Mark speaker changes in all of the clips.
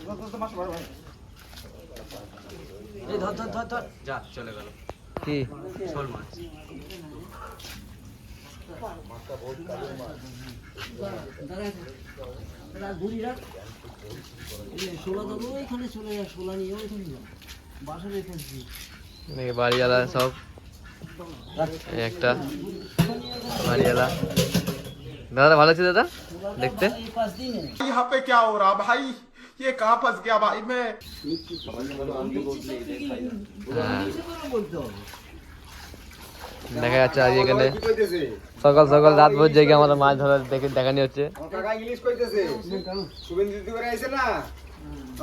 Speaker 1: এই ধর ধর ধর ধর যা চলে গেল কি শোল মাছ মাছটা বহুত কালো মাছ দাদা গুড়ি রাখ এই শোলা দাদু এখানে চলে যা শোলা নিয়ে ওইখানে যা বাসা রেখেছি এই বাড়িওয়ালা সব একটা বাড়িওয়ালা দাদা ভালো আছে দাদা দেখতে
Speaker 2: यहाँ पे क्या हो रहा भाई ये कहाँ फंस गया भाई मैं
Speaker 1: দেখা যাচ্ছে আজ এখানে সকাল সকাল রাত ভোর জেগে আমাদের মাছ ধরার দেখানি হচ্ছে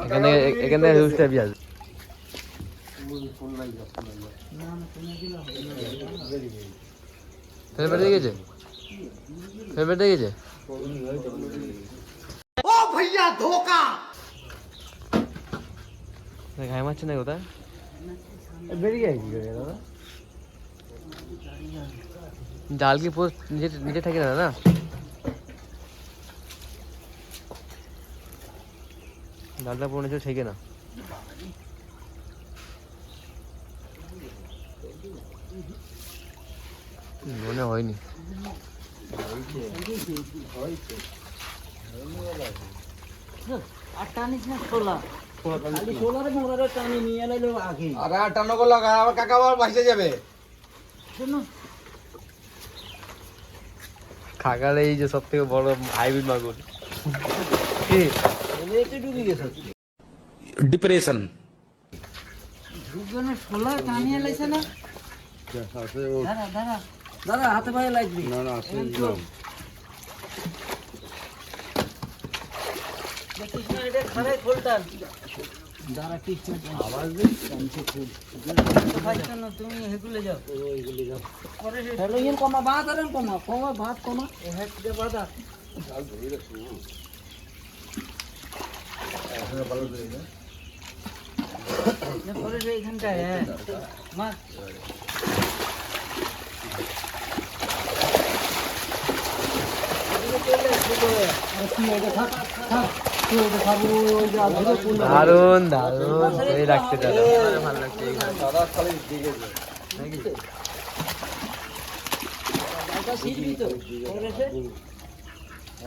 Speaker 1: এখানে এখানে হিউজ টাইপ আছে ফেরবেট দেখেছে ফেরবেট দেখেছে
Speaker 2: ओ भैया धोखा
Speaker 1: ঘাই মারছে না কোথায় বেরিয়ে গেছে কি করে দাদা জাল কি পুরো নিচে থাকে না না জালটা পুরো নিচে থেকে না মনে হয়নি খাগালে এই যে সব থেকে বড় হাইব্রিড মাগুর
Speaker 3: डिप्रेशन
Speaker 1: দাদা হাতে পায়ে লাগবে না না কৃষ্ণ এটা খারাই খোলটান দাঁড়া কৃষ্ণ আওয়াজ দে কানছে খুব না তুমি হেগুলে যাও ওইগুলে যাও পরে হ্যালো ইন কমা বাদ আরেন কমা কমা ভাত কমা এ হেড দে বাদা জাল ধরে রাখো এখন ভালো ধরে না পরে এইখানটায় হ্যাঁ মা দারুন দারুন এই রাখতে ভালো লাগছে দাদা খালি দিকে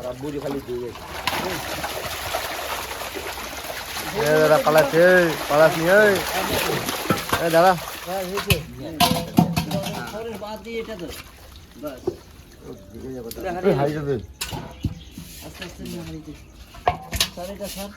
Speaker 1: আব্বুজি খালি দিকে দাদা পালাচ্ছে পালাস নি দাদা বাদ দিয়ে এটা তো বাস হাই যাবে আস্তে আস্তে নিয়ে হারিতে স্যার এটা স্যার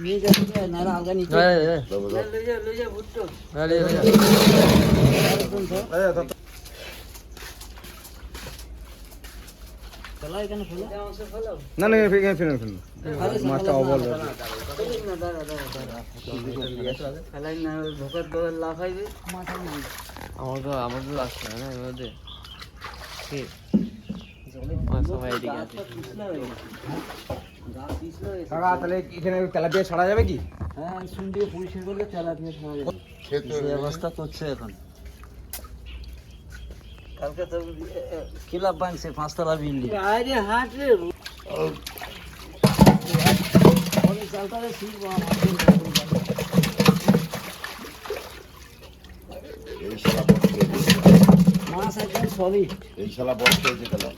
Speaker 1: নিয়ে যাচ্ছে না আলগা নিচে ले जा भुट्टो ले जा चला এখানে ফেলো না না এখানে ফেলো মাছটা অবল না দাঁড়া ফেলাই না ভোকার দোল লাফাইবে মাথা নাই আমাদের আসছে না এর মধ্যে কি মাছ সবাই এদিকে আছে কাকা তাহলে এখানে তেলাপিয়া ছাড়া যাবে কি হ্যাঁ শুন দিয়ে পরিষ্কার করলে তেলাপিয়া ছাড়া যাবে সেই অবস্থা করছে এখন কালকে তো কিলাব বাংছে 5 তলা বিল্ডিং আরে হাট রে ওই চালটারে সিট
Speaker 2: এই শালা বসে
Speaker 1: মাছ একদম সলিড
Speaker 2: এই শালা বসে যেতে না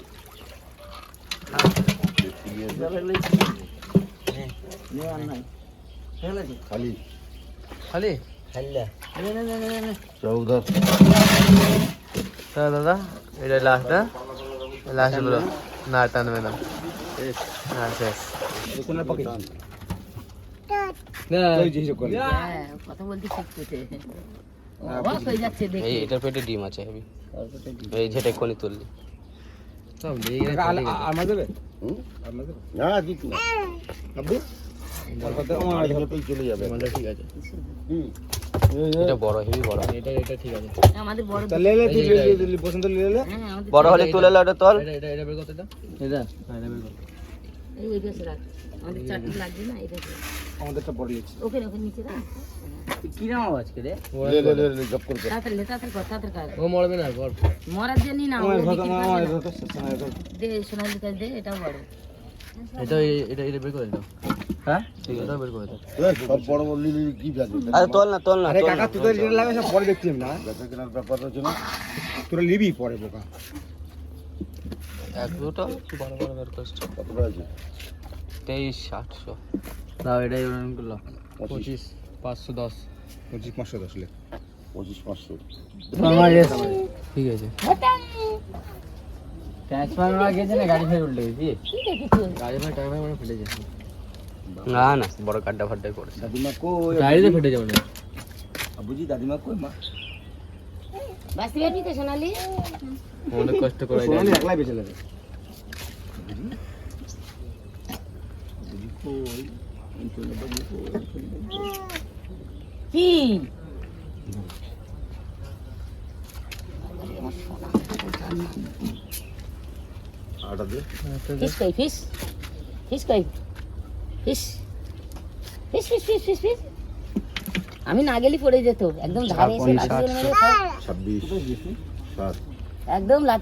Speaker 2: খালি
Speaker 1: খালি খাইলা
Speaker 2: চৌধর
Speaker 1: দাদা এটা লাস্টটা লাস্ট বলো না টানবে না হ্যাঁ শেষ
Speaker 4: কথা বলতে শিখতেছে অবাক হয়ে যাচ্ছে দেখে
Speaker 1: এই এটার পেটে ডিম আছে হেভি এই যেটা কোনি তুললি সব দিয়ে আমার দেবে
Speaker 2: না কিছু না আব্বু আমার চলে যাবে
Speaker 1: ঠিক আছে এটা বড় হেভি বড় এটা ঠিক আছে
Speaker 4: আমাদের বড়
Speaker 3: তাহলে লে তুই পছন্দ নিলে লে
Speaker 4: হ্যাঁ আমাদের
Speaker 1: বড় হলে তুলে লে ওটা তোল
Speaker 3: এটা বের করতে দাও এটা হ্যাঁ এটা বের কর
Speaker 4: এই ওই পাশে রাখ আমাদের চারটি লাগবে না এটা
Speaker 3: আমাদেরটা পড়ে গেছে
Speaker 4: ওকে ওকে নিচে রাখ
Speaker 3: কি নাম আজকে রে লে জব কর
Speaker 4: তাড়াতাড়ি কর
Speaker 3: ও মরবে না কর
Speaker 4: মরার জন্য না ও বিক্রি করবে না।
Speaker 3: আমার
Speaker 4: দে সোনালি কাজ দে এটাও বড়
Speaker 3: এটা বের করে দাও হ্যাঁ ঠিক আছে এটা বের করে দাও
Speaker 5: সব বড় বড় লিলি কি ব্যাপার
Speaker 1: আরে তোল না
Speaker 3: আরে কাকা তোদের যেটা লাগে সব পরে দেখছিস না
Speaker 5: বেচা কেনার ব্যাপার আছে না
Speaker 3: তোরা নিবি পরে বোকা
Speaker 1: এক দুটো বড় বড় বের করছ
Speaker 5: কতটা আছে
Speaker 1: 23800
Speaker 3: দাও এটাই ওরকম করলো
Speaker 5: 25
Speaker 3: 510 25 510 লে
Speaker 5: 25 500
Speaker 3: আমার রেস ঠিক আছে ট্রান্সফার গেছে না গাড়ি ফের উল্টে গেছি গাড়ি ফের টায়ার মানে ফেটে গেছে
Speaker 1: না না বড় কাড্ডা ফাড্ডা করেছে
Speaker 5: দাদিমা কই
Speaker 3: গাড়িতে ফেটে যাবে না
Speaker 5: বুঝি দাদিমা কই মা
Speaker 4: বাসি বেবি তো সোনালি
Speaker 3: অনেক কষ্ট করে
Speaker 5: সোনালি একলাই বেঁচে লাগে
Speaker 4: কি
Speaker 5: আটা দে
Speaker 4: ফিশ কই ফিশ ফিশ কই fish fish fish fish fish fish আমি না গেলি পড়ে যেত একদম ধারে এসে লাথি মেরে সব
Speaker 5: 26 7
Speaker 4: একদম লাথি